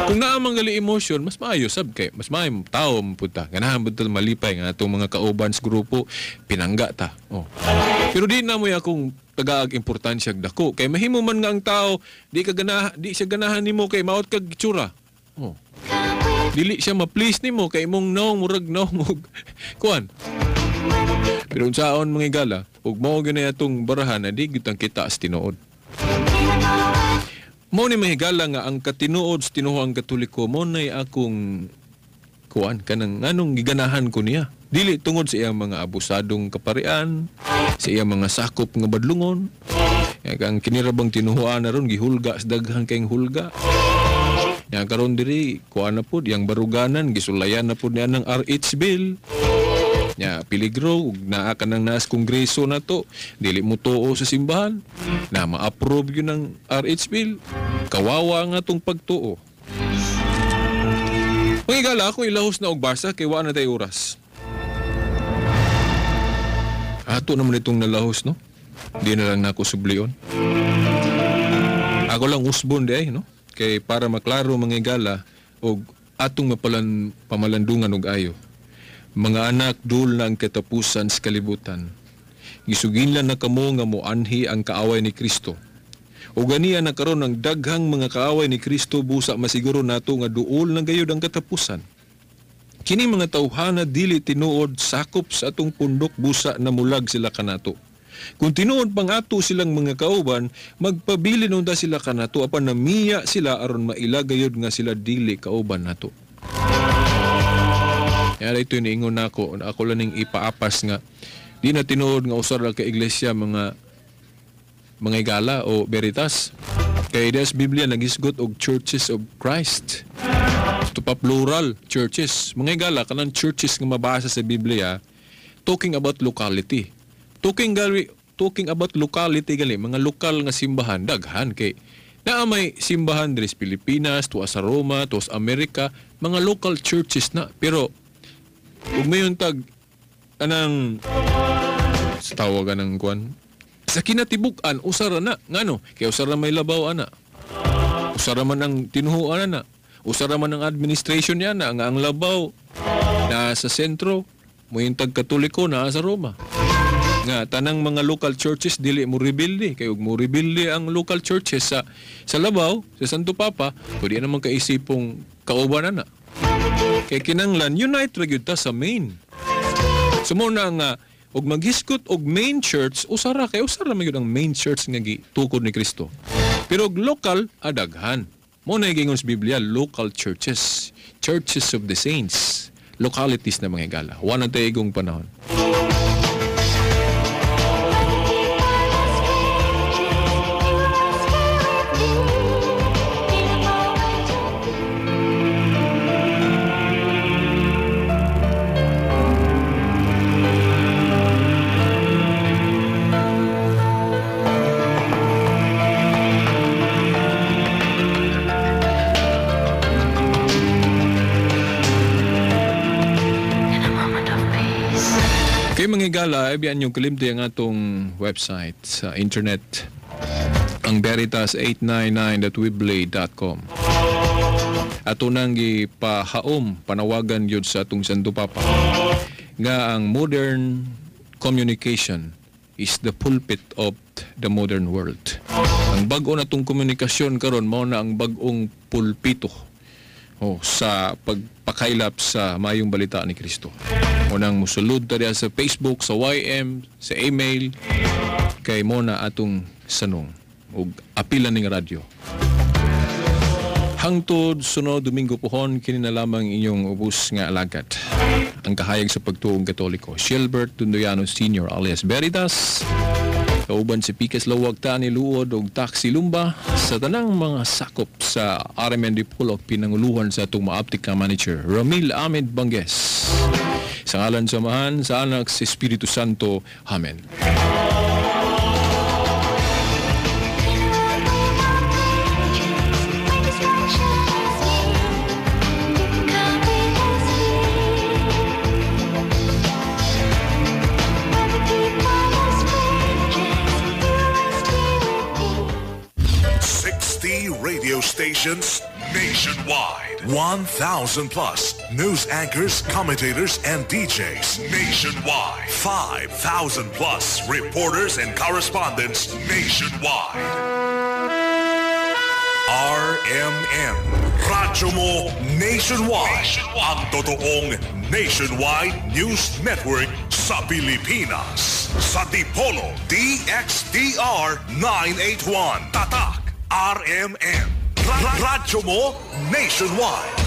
Kung naamang gali emotion, mas maayo sab kay mas maayo tao mapunta. Ganahan budto malipay nga atong mga kauban sa grupo pinangga ta. Pero di na mo akong tagaag importansya dako kay mahimo man nga ang tao di siya ganahan nimo kay maot kag gitsura. Dili siya ma-please nimo kay imong murag kuan. Pero unsaon mga higala, ug mao gyud na atong barahan na di gyud kita as tinuod. Mao ni mga higala nga ang katinuod sa tinuohang Katoliko mo nay akong kuan kanang nganong giganahan ko niya. Dili tungod sa iyang mga abusadong kaparian, sa iyang mga sakop nga badlungon. Ang kinirabang tinuhuan na ron gihulga sa daghang kayong hulga. Yang karon diri kuan na pud yang baruganan gisulayan na pud niya ng RH bill. Nya peligro ug naa ka nang naas kongreso na to dili mo tuo sa simbahan na ma-approve yun ng RH bill. Kawawa nga tong pagtuo. Pangigala ako ilahos na og basa kay wa na tay oras. Ato naman itong nalahos no. Di na lang nako sublion. Ako lang usbon di no. Kay para maklaro mga higala og atong pamalandungan og ayo. Mga anak, dul na ang katapusan sa kalibutan. Gisuginlan na kamo nga moanhi ang kaaway ni Kristo. O ganiya na karon ng daghang mga kaaway ni Kristo busa masiguro nato nga duol na gayud ang katapusan. Kini mga tawhana dili tinuod sakop sa atong pundok busa na mulag sila kanato. Kung tinuod pang ato silang mga kauban, magpabilin unta sila kanato apan namiya sila aron mailagayod nga sila dili kauban nato. Yara ito iniingon nako, ako lang ning ipaapas nga di na tinuod nga usar ka iglesia mga igala o veritas. Kay des Biblia nagisgot og churches of Christ. Ito pa plural churches. Mga igala kanang churches nga mabasa sa Biblia talking about locality. Talking about locality gali, mga lokal nga simbahan daghan kay naa may simbahan diri sa Pilipinas, tuwa sa Roma, tuwa sa Amerika, mga local churches na. Pero ug mayon tag anang sa tawagan ng kwan sa kinatibuk-an usara na ngano kay usara may labaw ana, usara man ang tinuhuan ana, usara man ang administration niya na nga ang labaw na sa sentro mo yung tag-Katoliko na sa Roma. Nga tanang mga local churches dili mo rebuildi kay ug mo rebuildi ang local churches sa labaw sa Santo Papa pwede naman kaisipong kauban ana. Kay kinanglan unite ra gyud ta sa main. Sumo na nga og maghiskot og main church usara man gyud ang main church nga gitukod ni Kristo. Pero og local adaghan. Mo na gingon sa Biblia local churches of the saints, localities na mga igala. Wa na tay igong panahon. Mga igala, ibian yung kalimti ang atong website sa internet, ang veritas899.weblay.com. Ato nang gipahaom panawagan yun sa atong Santo Papa nga ang modern communication is the pulpit of the modern world. Ang bag-o na itong komunikasyon karon mao na ang bag-ong pulpito sa pagpakailap sa mayong balita ni Kristo. Unang musulod ta sa Facebook, sa YM, sa email, kay mo na atong sanong ug apilan ning radyo. Hangtod sunod Domingo pohon kini na lamang inyong ubos nga alagad. Ang kahayag sa pagtuong Katoliko, Shilbert Tundoyano Sr. alias Veritas. Kauban si Pikas Lawag Tani Luod og Taxi Lumba sa tanang mga sakop sa RMN Dipolog pinanguluhan sa atong maaptik na manager Ramil Ahmed Banges. Sa ngalan samahan sa anak si Espiritu Santo. Amen. Radio stations nationwide. 1,000 plus news anchors, commentators, and DJs nationwide. 5,000 plus reporters and correspondents nationwide. RMN, Radyo Mo Nationwide. Ang totoong nationwide news network sa Pilipinas. Sa Dipolo, DXDR 981. Tatak, RMN. Radyo Mo Nationwide.